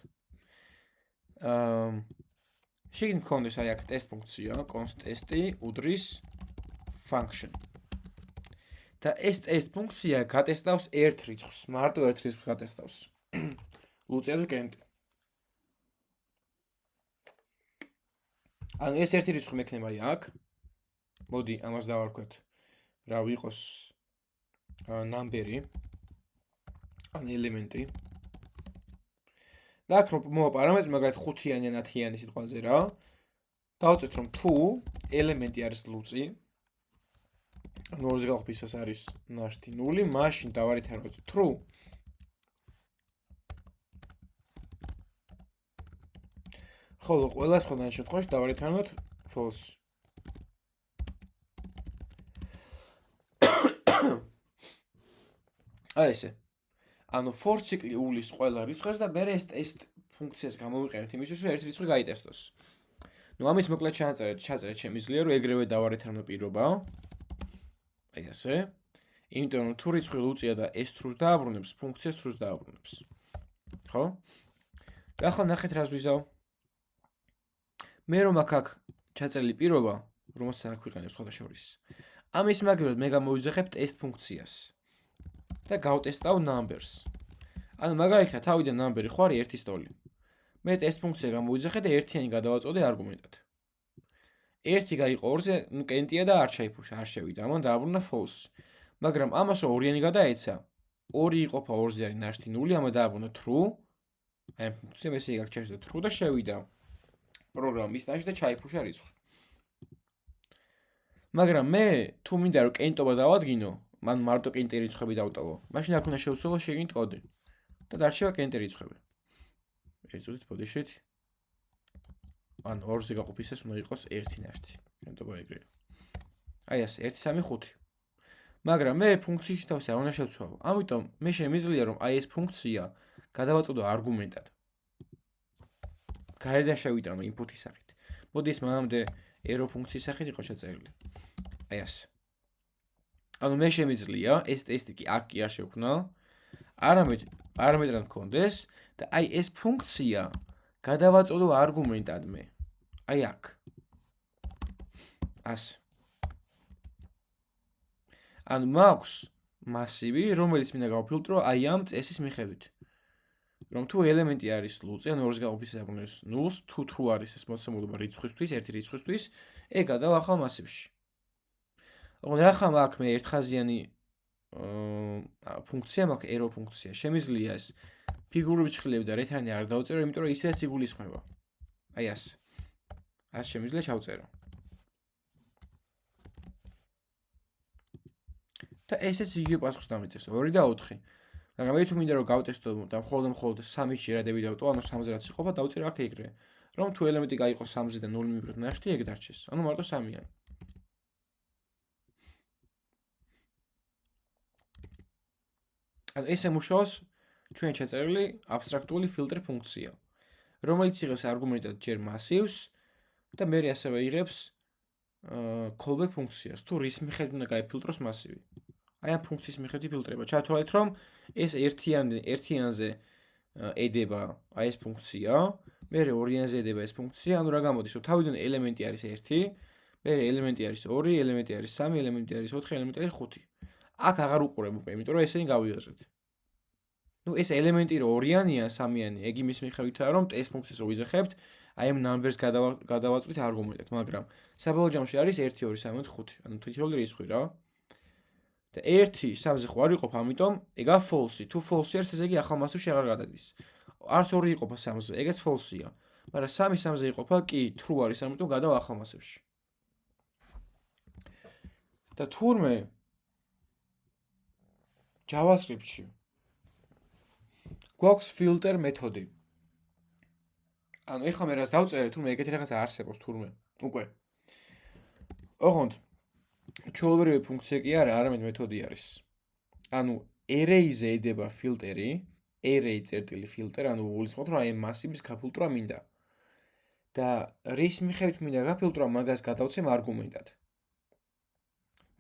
Speaker 1: შეგიძლიათ გქონდეს აი აქ test ფუნქცია, const test-ი უდრის function. და ეს test ფუნქცია გატესტავს ერთ რიცხვს, მარტო ერთ რიცხვს გატესტავს. ლუწია თუ კენტი. ანუ ეს ერთი რიცხვი მექნება აი აქ. მოდი ამას დავარქვათ. რა ვიყოს number-ი. ან ელემენტი. და აქ რომ მოვა პარამეტრი მაგალითად 5-იანი ან 10-იანი სიტყვაზე რა. დავწერთ რომ თუ ელემენტი არის ლუწი, ანუ ორზე გაყოფისას არის ნაშთი 0, მაშინ დავარითანოთ true. ხოლო ყველა სხვა შემთხვევაში დავარითანოთ false. აი ესე. ანუ for ციკლი უვლის ყველა რიცხვს და მე ეს ტესტ ფუნქციას გამოვიყენებთ იმისთვის, რომ ერთი რიცხვი გაიტესტოს. ნუ ამის მოკლედ ჩაწერეთ შემიძლია, რომ ეგრევე დავარეთ რამე პირობაა. აი ასე. იმიტომ რომ თუ რიცხვი ლუწია და ეს თრუს დააბრუნებს, ფუნქციას თრუს დააბრუნებს. ხო? და ახლა ნახეთ რას ვიზავ. მე რომ აქ ჩაწერილი პირობა, რომელსაც აქ ვიყენებ სხვადასხვა. ამის მაგალითად მე გამოვიძახებ ტესტ ფუნქციას და გავტესტავ numbers. ანუ მაგალითად თავიდან number-ი ხო არის 1-ის ტოლი. მე ტესტ ფუნქცია გამოვიძახე და ერთიანი გადავაწოდე არგუმენტად. 1 გაიყო 2-ზე, ნუ კენტია და არ ჩაიფუშა, არ შევიდა, ამან დააბრუნა false. მაგრამ ამას რომ ორიანი გადაეცა, 2 იყოფა 2-ზე არის ნაშთი 0, ამან დააბრუნა true. აი ფუნქცია ესე გაგჩერდა true და შევიდა პროგრამის ნაშთი და ჩაიფუშა რიცხვი. მაგრამ მე თუ მინდა რომ კენტობა დავადგინო, მან მარტო კენტი რიცხვები დავტოვო. მაშინ აქ უნდა შევცვალო შეგინთ კოდი. და დარჩება კენტი რიცხვები. ერთწუთით ბოდიშით. ან 2-ზე გაყოფისას უნდა იყოს 1 ნაშთი. კენტობა ეგრეა. აი ასე 1 3 5. მაგრამ მე ფუნქციის თავზე არ უნდა შევცვალო. ამიტომ მე შემიძლია რომ აი ეს ფუნქცია გადავაწოდო არგუმენტად. გარედან შევიტანო input-ის სახით. მოდი ეს მანამდე error ფუნქციის სახით იყო შეწერილი. აი ასე. ანუ მე შემიძლია ეს ტესტი კი აქ კი არ შევქნა. არამედ პარამეტრად მქონდეს და აი ეს ფუნქცია გადავაწოდო არგუმენტად მე. აი აქ. ასე. ანუ მაქვს მასივი, რომელიც მინდა გავფილტრო აი ამ წესის მიხედვით. რომ თუ ელემენტი არის ლუწი, ანუ 2-ზე გაყოფისას აბრუნებს 0-ს, თუ true არის ეს მოცემულობა რიცხვისთვის, ერთი რიცხვისთვის, ეგ გადავახავ მასივში. ოღონდ რა ხომ აქ მე ერთხაზიანი ფუნქცია მაქვს, error ფუნქცია. შემიძლია ეს ფიგურული ჭრილები და რეթანი არ დავწერო, იმიტომ რომ ისედაც იგულისხმება. აი ასე. ასე შემიძლია ჩავწერო. და ესეც იგივე პასუხს დამიწერს 2 და 4. მაგრამ მე თუ მინდა რომ გავტესტო და მხოლოდ 3-ში ჟირადები დავტო, ანუ 3-ზე რაც იყოფა, დავწერე აქ ეგრე. რომ თუ ელემენტი გაიყოს 3-ზე და 0 მივიღეთ ნაშთი, ეგ დარჩეს. ანუ მარტო 3-იანი. ანუ ესე მუშაობს ჩვენ ჩაწერილი აბსტრაქტული ფილტერ ფუნქცია, რომელიც იღებს არგუმენტად ჯერ მასივს და მე ასევე იღებს callback ფუნქციას, თუ რის მიხედვით უნდა გაიფილტროს მასივი. აი ამ ფუნქციის მიხედვით ფილტრება. ჩათვალეთ რომ ეს ერთიანზე ედება აი ეს ფუნქცია, მე ორიანზე ედება ეს ფუნქცია, ანუ რა გამოდის, რომ თავიდან ელემენტი არის 1, მე ელემენტი არის 2, ელემენტი არის 3, ელემენტი არის 4, ელემენტი არის 5. აქ აღარ უყურებ უკვე, იმიტომ რომ ესენი გავიაზრეთ. ნუ ეს ელემენტი რო ორიანია, 3-იანი, ეგ იმის მიხედვითაა, რომ ტესტ ფუნქციას რო ვიზახებთ, აი ამ numbers გადავაწყვით არგუმენტად, მაგრამ საბოლოო ჯამში არის 1 2 3 5, ანუ თითოეული რიცხვი რა. და 1 3-ზე ხო არ იყოფ, ამიტომ ეგა false. თუ false არის, ესე იგი ახალ მასივში აღარ გადადის. არც 2 იყოფა 3-ზე, ეგაც false-ია. მაგრამ 3 3-ზე იყოფა, კი, true არის, ამიტომ გადავა ახალ მასივში. და თურმე JavaScript-ში გვაქვს filter მეთოდი. ანუ ეხლა მე რას დავწერე, თურმე ეგეთი რაღაცა არსებობს თურმე. უკვე. ოღონდ ჩვეულებრივი ფუნქცია კი არა, არამედ მეთოდი არის. ანუ array-ზე ედება ფილტერი, array-filter, ანუ გულისხმობთ, რომ აი ამ მასივის გაფილტრა მინდა. და რის მიხედვით მინდა გაფილტრო, მაგას გადავცემ არგუმენტად.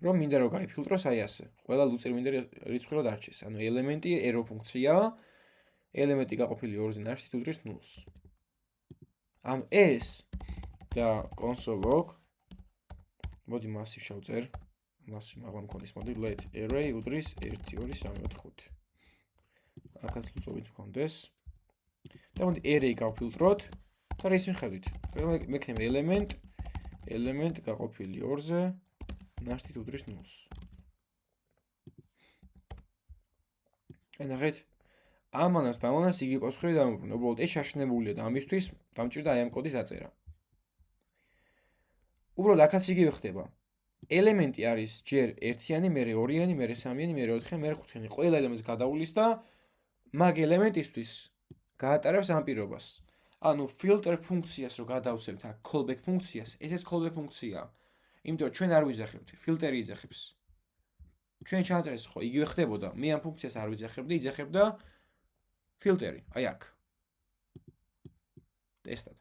Speaker 1: რომ მინდა რომ გაიფილტროს აი ასე. ყველა ლუწი მინდა რიცხვი რომ დარჩეს. ანუ ელემენტი error ფუნქცია, ელემენტი გაყოფილი 2-ზე ნაშთით უდრის 0-ს. ამ ეს და console.log მოდი მასივ შევწერ. მასივ მაგალ მქონდეს, მოდი let array უდრის 1 2 3 4 5. აქაც ლუწობით მქონდეს. და მოდი array გავფილტროთ და რის მიხედვით. მექნებ ელემენტ გაყოფილი 2-ზე ნაშთით უდრის 0-ს. ნახეთ, ამანას იგივე პასუხი დამობრუნდა. უბრალოდ ეს შაშნებულია და ამისთვის დამჭირდა აი ამ კოდის დაწერა. უბრალოდ აქაც იგივე ხდება. ელემენტი არის ჯერ ერთიანი, მერე ორიანი, მერე 3-იანი, მერე 4-იანი, მერე 5-იანი. ყველა ელემენტს გადავulis და მაგ ელემენტისთვის გაატარებს ამ პირობას. ანუ filter ფუნქციას რო გადავცემთ აქ callback ფუნქციას, ესეც callback ფუნქციაა. იმიტომ რომ ჩვენ არ ვიზახებთ, ფილტერი იზახებს. ჩვენ ჩააწერეს ხო იგივე ხდებოდა. მე ამ ფუნქციას არ ვიძახებდი, იძახებდა ფილტერი. აი აქ. ტესტად.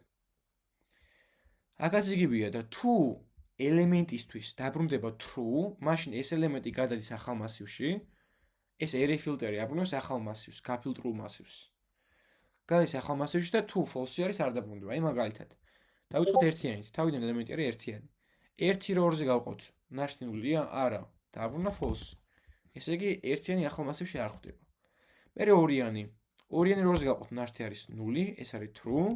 Speaker 1: აქაც იგივეა და თუ ელემენტისთვის დაბრუნდება true, მაშინ ეს ელემენტი გადადის ახალ მასივში. ეს array ფილტერი აბრუნებს ახალ მასივს, გაფილტრულ მასივს. გადის ახალ მასივში და თუ false არის არ დაბრუნდება. აი მაგალითად. დავიწყოთ ერთიანით. თავიდან ელემენტი არის ერთიანი. 1 2-ზე გავყოთ. ნაშთი ნულია? არა. დააბრუნა false. ესე იგი ერთიანი ახალ მასივში არ ხვდება. მერე ორიანი. ორიანი 2-ზე გავყოთ. ნაშთი არის 0, ეს არის true.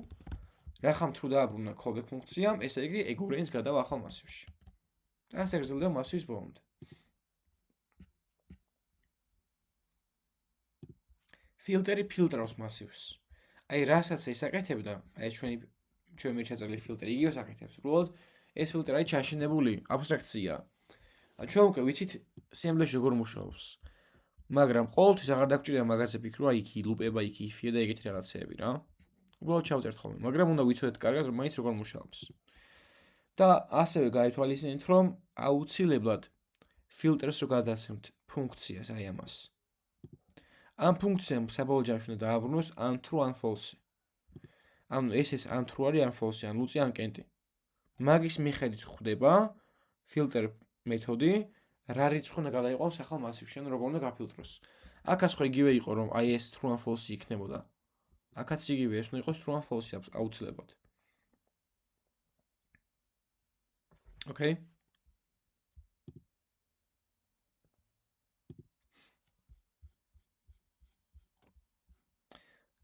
Speaker 1: რახამ true დააბრუნა callback ფუნქციამ, ესე იგი ეგ ორიანს გადავა ახალ მასივში. და ასე გრძელდება მასივის ბოლომდე. ფილტერი ფილტრავს მასივს. აი რასაც ეს აკეთებდა, აი ჩვენ მე ჩაწერილი ფილტერი იგივეს აკეთებს. უბრალოდ ეს ფილტერი არის ჩაშენებული აბსტრაქცია. ჩვენ უკვე ვიცით სემბლეში როგორ მუშაობს. მაგრამ ყოველთვის აღარ დაგჭირდება მაგაზე ფიქრო, აი იქ ლუპება, იქ იფია და ეგეთი რაღაცეები რა. უბრალოდ ჩავწერთ ხოლმე, მაგრამ უნდა ვიცოდეთ კარგად რომ მაინც როგორ მუშაობს. და ასევე გაითვალისწინეთ რომ აუცილებლად ფილტრს რო გადაცემთ ფუნქციას აი ამას. ამ ფუნქციამ საბოლოო ჯამში უნდა დააბრუნოს ან true ან false. ანუ ეს ან true არის ან false, ან ლუწი ან კენტი. მაგის მიხედვით ხდება ფილტერ მეთოდი, რა რიცხვი უნდა გადაიყვანოს ახალ მასივში, ან როგორ უნდა გაფილტროს. აქაც ხო იგივე იყო რომ აი ეს true ან false იქნებოდა. აქაც იგივე ეს უნდა იყოს true ან false აუცილებლად. Okay?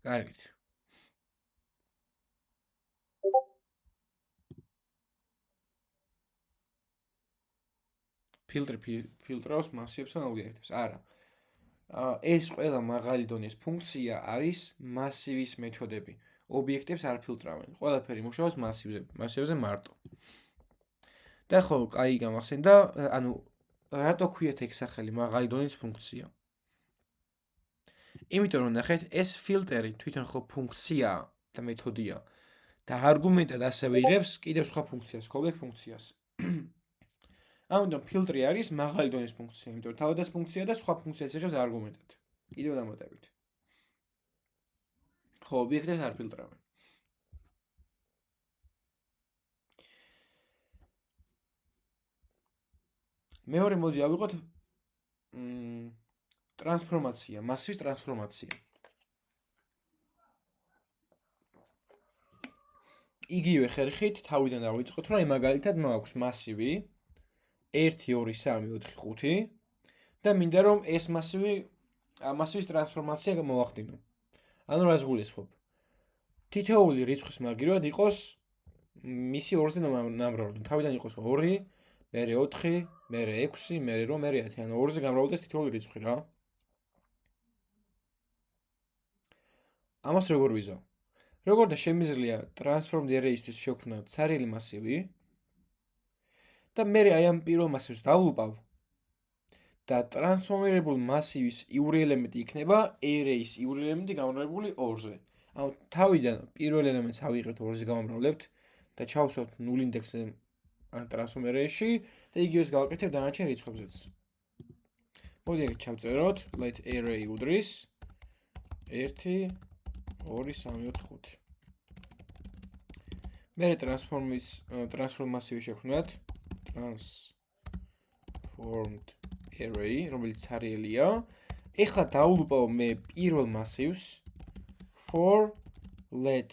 Speaker 1: კარგით. ფილტრავს მასივებს ან ობიექტებს. არა. ეს ყველა მაღალი დონის ფუნქცია არის მასივის მეთოდები. ობიექტებს არ ფილტრავენ. ყველაფერი მუშაობს მასივზე მარტო. და ხო, კაი გამახსენდა, ანუ რატო ქვიათ ეგ სახელი მაღალი დონის ფუნქცია? იმიტომ რომ ნახეთ, ეს ფილტერი თვითონ ხო ფუნქციაა და მეთოდია. და არგუმენტად ასევე იღებს კიდევ სხვა ფუნქციას, callback ფუნქციას. ამიტომ ფილტრი არის მაღალი დონის ფუნქცია, იმიტომ რომ თავადაც ფუნქცია და სხვა ფუნქციას იღებს არგუმენტად. კიდევ დამატებით. ხო, ობიექტებს არ ფილტრავენ. მეორე მოდი ავიღოთ ტრანსფორმაცია, მასივის ტრანსფორმაცია. იგივე ხერხით თავიდან დავიწყოთ, რომ აი მაგალითად მაქვს მასივი 1 2 3 4 5 და მინდა რომ ეს მასივის ტრანსფორმაცია მოვახდინო. ანუ რას გულისხმობ? თითოეული რიცხვის მაგივრად იყოს მისი 2-ზე ნამრავლი. თავიდან იყოს 2, მერე 4, მერე 6, მერე 8, მერე 10. ანუ 2-ზე გამრავლდეს თითოეული რიცხვი რა. ამას როგორ ვიზავ? როგორ და შემიძლია transformed array-ისთვის შევქმნა ცარიელი მასივი და მე აი ამ პირველ მასივს დავლუპავ და ტრანსფორმირებულ მასივის იური ელემენტი იქნება array-ის იური ელემენტი გამრავლებული 2-ზე. ანუ თავიდან პირველ ელემენტს ავიღებთ 2-ზე გამრავლებთ და ჩავსვათ 0 ინდექსზე ან ტრანსფორმერში და იგივეს გავაკეთებ დანარჩენ რიცხვებზეც. მოდი ეგ ჩავწეროთ let array უდრის 1 2 3 4 5. მერე ტრანსფორმაცია შევქმნათ transformed array, რომელიც ცარიელია. ეხლა დავულუპავ მე პირველ მასივს for let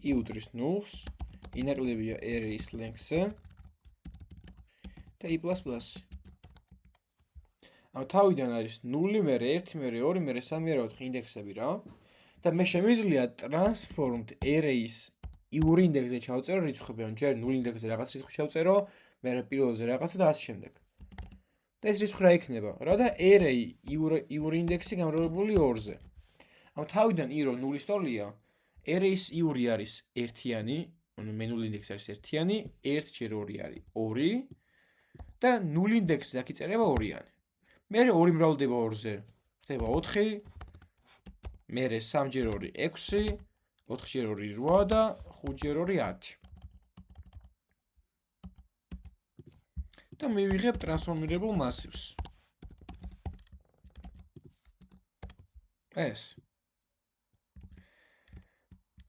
Speaker 1: i უდრის 0-ს, ინაკლებია array-ის length-ზე და i++. ანუ თავიდან არის 0, მერე 1, მერე 2, მერე 3, მერე 4 ინდექსები რა. და მე შემიძლია transformed array-ის იური ინდექსზე ჩავწერო რიცხვები, ან ჯერ 0 ინდექსზე რაღაც რიცხვი ჩავწერო, მერე პირველზე რაღაცა და ასე შემდეგ. და ეს რიცხვი რა იქნება? რა და array იური ინდექსი გამრავლებული 2-ზე. ანუ თავიდან i რო 0-ის ტოლია, array-ის იური არის ერთიანი, ანუ მე 0 ინდექსი არის ერთიანი, 1 ჯერ 2 არის 2 და 0 ინდექსზე აქ იწერება ორიანი. მერე 2 მრავლდება 2-ზე, ხდება 4, მერე 3 ჯერ 2 6, 4 ჯერ 2 8 და 5 ჯერ 2 10. და მივიღებ ტრანსფორმირებულ მასივს. ეს.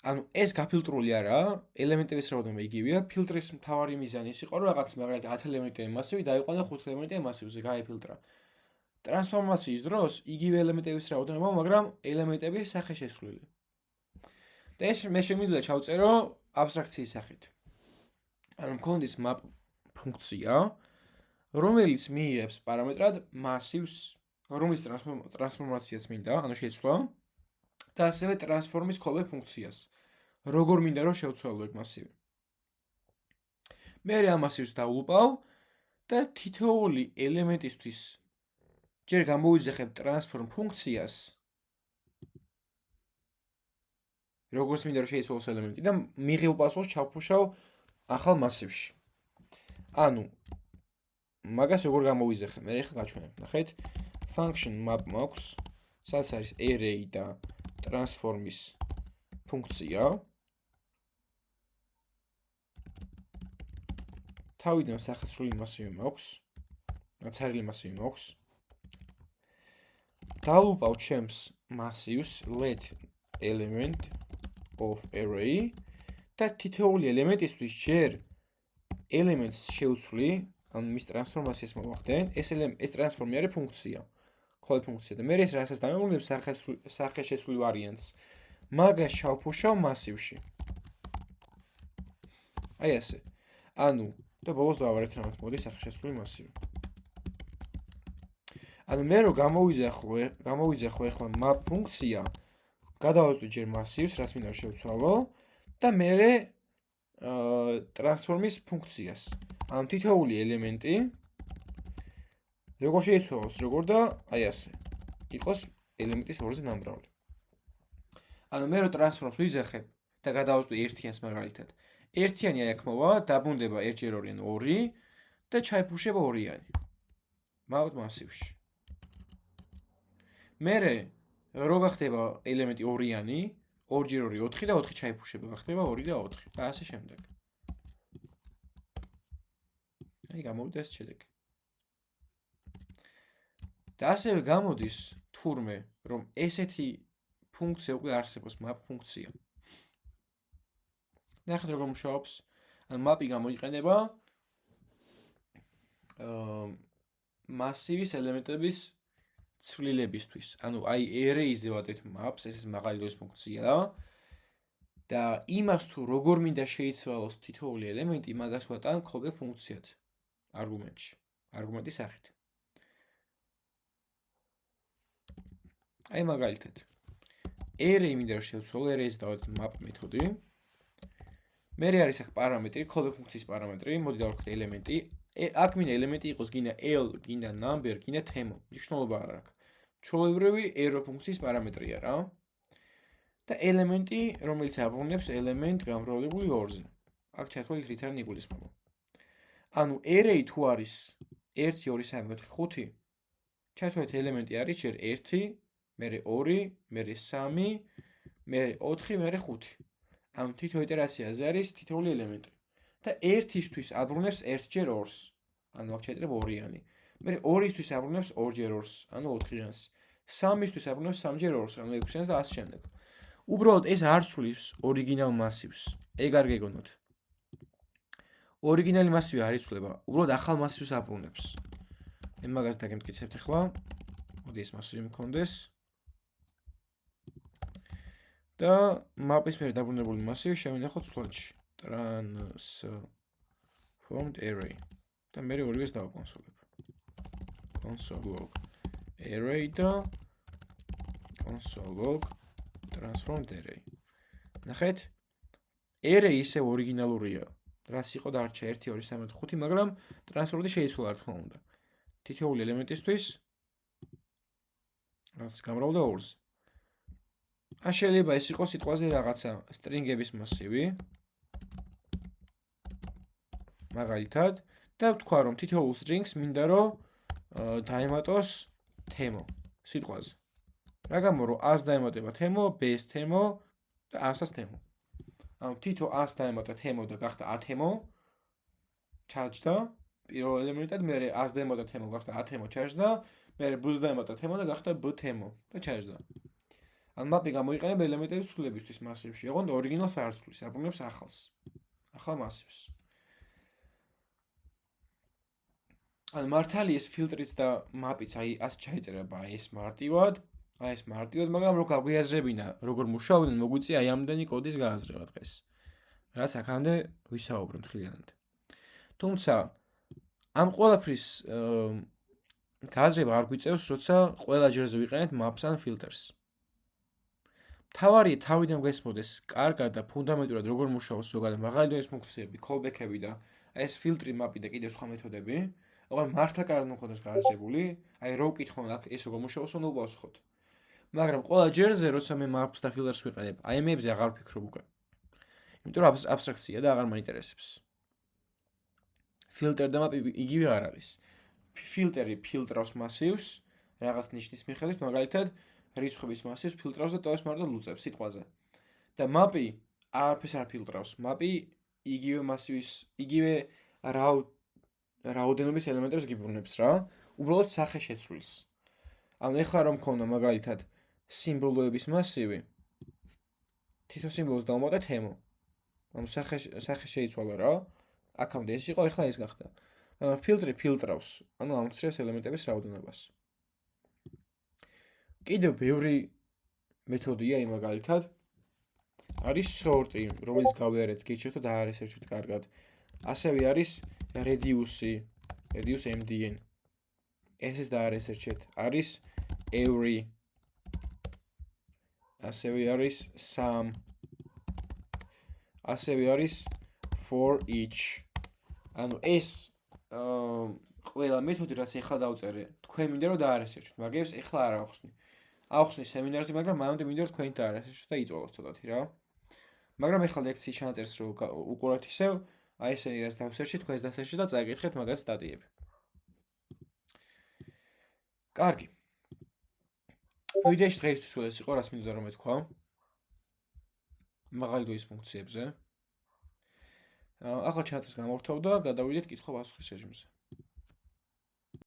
Speaker 1: ანუ ეს გაფილტრული არაა, ელემენტების რაოდენობა იგივეა, ფილტრის მთავარი მიზანი ის იყო, რომ რაღაც მაგალითად 10 ელემენტიანი მასივი დაიყვანა 5 ელემენტიანი მასივზე, გაიფილტრა. ტრანსფორმაციის დროს იგივე ელემენტების რაოდენობა, მაგრამ ელემენტების სახე შესრულილი. და ეს მე შემიძლია ჩავწერო აბსტრაქციის სახით. ანუ მქონდეს map ფუნქცია, რომელიც მიიღებს პარამეტრად მასივს, რომლის ტრანსფორმაციაც მინდა, ანუ შეცვლა და ასევე ტრანსფორმის callback ფუნქციას. როგორ მინდა რომ შევცვალო ეგ მასივი. მე ამ მასივს დავულპავ და თითოეული ელემენტისთვის ჯერ გამოვიძახებ ტრანსფორმ ფუნქციას. როგორც მინდა რომ შეიცვალოს ელემენტი და მიღებულ პასუხს ჩავფუშავ ახალ მასივში. ანუ მაგას როგორ გამოვიძახებ? მე ხა გაჩვენებ. ნახეთ. function map მაქვს, სადაც არის array და ტრანსფორმის ფუნქცია. თავიდან სახეცვლილი მასივი მაქვს, ნაცარიელი მასივი მაქვს. დავულპავ ჩემს მასივს let element of array და თითოეული ელემენტისთვის ჯერ ელემენტს შევცვლი, ანუ მის ტრანსფორმაციას მოვახდენ, ეს ტრანსფორმი არის ფუნქცია. call ფუნქცია და მე ეს რასაც დამემოვნებ სახეშესვლილ ვარიანტს. მაგას ჩავფუშავ მასივში. აი ასე. ანუ და ბოლოს დავარეთ რამაც მოდი სახეშესვლილი მასივი. ანუ მე რო გამოვიძახო ახლა map ფუნქცია, გადავაწვდი ჯერ მასივს, რაც მინდა შევცვალო და მე ტრანსფორმის ფუნქციას. ანუ თითოეული ელემენტი როგორ შეიცვალოს, როგორ და აი ასე. იყოს ელემენტის ორზე ნამბრავლი. ანუ მე რო ტრანსფორმს ვიძახებ და გადავაწვდი ერთიანს მაგალითად. ერთიანი აქ მოვა, დაბრუნდება 1/2 ანუ 2 და ჩაიფუშება ორიანი. მოვთ მასივში. მე რო გახდება ელემენტი ორიანი, 2/2 4 და 4 ჩაიფუშება, გახდება 2 და 4 და ასე შემდეგ. აი გამოვიდა ეს შედეგი. და ასევე გამოდის თურმე, რომ ესეთი ფუნქცია უკვე არსებობს, map ფუნქცია. ნახეთ როგორ მუშაობს. ანუ map-ი გამოიყენება მასივის ელემენტების ცვლილებისთვის. ანუ აი array-ზე ვადეთ maps, ეს მაგალითად ფუნქცია და იმას თუ როგორ მინდა შეიცვალოს თითოეული ელემენტი, მაგას ვატან callback ფუნქციად არგუმენტში, არგუმენტის სახით. აი მაგალითად array მინდა რომ შევცვალო, array-ზე დავადეთ map მეთოდი. მე არის აქ პარამეტრი, callback ფუნქციის პარამეტრი, მოდი დავარქვით ელემენტი. აქ მინდა ელემენტი იყოს გინდა l, გინდა number, გინდა themo. მნიშვნელობა არ აქვს. ჩვეულებრივი arrow ფუნქციის პარამეტრია რა. და ელემენტი, რომელიც აბრუნებს ელემენტ გამრავლებული 2-ზე. აქ ჩათვალით რით არის იგულისხმება. ანუ array თუ არის 1 2 3 4 5, ჩათვალით ელემენტი არის ჯერ 1, მერე 2, მერე 3, მერე 4, მერე 5. ანუ თითო იტერაციაზე არის თითოეული ელემენტი. და 1-ისთვის აბრუნებს 1/2-ს. ანუ აქ ჩაიწერებ ორიანი. მე 2-ისთვის აბრუნებს 2/2-ს, ანუ 4-იანს. 3-ისთვის აბრუნებს 3/2-ს, ანუ 6-იანს და ასე შემდეგ. უბრალოდ ეს არ ცვლის ორიგინალ მასივს. ეგ არ გეგონოთ. ორიგინალი მასივი არ იცვლება, უბრალოდ ახალ მასივს აბრუნებს. მე მაგას დაგემტკიცებთ ახლა. მოდი ეს მასივი მქონდეს. და map-ის მიერ დაბრუნებული მასივი შევინახოთ სლოჩში. transformed array. და მე ორივეს დავაკონსოლებ. console log array და console log transformed array. ნახეთ? array ისე ორიგინალურია. რაც იყო დარჩა 1 2 3 4 5, მაგრამ ტრანსფორმი შეიცვალა რა თქმა უნდა. თითოეული ელემენტისთვის რაც გამრავლდა 2-ზე. შეიძლება ეს იყოს სიტყვაზე რაღაცა string-ების მასივი. მაგალითად და ვთქვა რომ თითოეულ strings მინდა რომ დაემატოს themo სიტყვაზე. რა გამო რომ 100 დაემატება themo, b-ს themo და 100-ს themo. ანუ თითო 100 დაემატა themo და გახდა 10 themo ჩაჯდა პირველ ელემენტად, მე ASDEMO და TEMO გახდა ATEMO ჩაჯდა, მე BUSDEMO და TEMO და გახდა BTEMO და ჩაჯდა. ან მაპი გამოიყენება ელემენტების ცვლილებისთვის მასივში, ოღონდ ორიგინალს არ ცვლის, აბრუნებს ახალს. ახალ მასივს. ან მართალი ეს ფილტრიც და მაპიც აი ას ჩაიწერება აი ეს მარტივად, მაგრამ რო გაგვიაზრებინა როგორ მუშაობდნენ, მოგვიწია აი ამდენი კოდის გააზრება დღეს. რაც აქამდე ვისაუბრებთ მთლიანად. თუმცა ამ ყველაფრის გააზრება არ გვიწევს, როცა ყველა ჯერზე ვიყენებთ maps ან filters. მთავარია თავიდან გვესმოდეს კარგად და ფუნდამენტურად როგორ მუშაობს ზოგადად მაღალი დონის ფუნქციები, callback-ები და ეს ფილტრი, map-ი და კიდევ სხვა მეთოდები. ოღონდ მართლა კარგად მქონდეს გააზრებული, აი რო ვკითხო ეს როგორ მუშაობს, უნდა უპასუხოთ. მაგრამ ყველა ჯერზე, როცა მე maps და filters ვიყენებ, აი ამებზე აღარ ვფიქრობ უკვე. იმიტომ რომ აბსტრაქცია და აღარ მაინტერესებს. ფილტერ და map იგივე არ არის. ფილტერი ფილტრავს მასივს, რაღაც ნიშნის მიხედვით, მაგალითად, რიცხვების მასივს ფილტრავს და ტოვებს მარტო ლუწებს სიტყვაზე. და map-ი არაფერს არ ფილტრავს. map-ი იგივე მასივის, იგივე რაოდენობის ელემენტებს გიბრუნებს რა, უბრალოდ სახე შეცვლის. ანუ ეხლა რომ მქონდა მაგალითად სიმბოლოების მასივი, თითო სიმბოლოს დავუმატე TEMO. ანუ სახე შეიცვალა რა. აქამდე ეს იყო, ეხლა ეს გახდა. ფილტრი ფილტრავს, ანუ ამცრევს ელემენტების რაოდენობას. კიდევ ბევრი მეთოდია იმ მაგალითად არის sort-ი, რომელიც გავიარეთ გიჩვენოთ და დაარესერჩოთ კარგად. ასევე არის reduce MDN. ესეც დაარესერჩეთ. არის every. ასევე არის sum. ასევე არის for each. ანუ ეს ყველა მეთოდი რაც ეხლა დავწერე, თქვენ მინდა რომ დაარესერჩოთ, მაგებს ეხლა არ ახსნი. ახსნი სემინარზე, მაგრამ მანამდე მინდა რომ თქვენი დაარესერჩოთ და იწოლოთ ცოტათი რა. მაგრამ ეხლა ლექციის ჩანაწერს რო უყურებთ ისევ, აი ესე რას დავსერჩით, თქვენს დასერჩით და წაიკითხეთ მაგას სტატიები. კარგი. ვიდეოში დღეისთვის ეს იყო, რას მინდოდა რომ მეთქვა. მაღალი დონის ფუნქციებზე. ახლა ჩანაწერს გამოვთავ და გადავიდეთ კითხვა-პასუხის რეჟიმზე.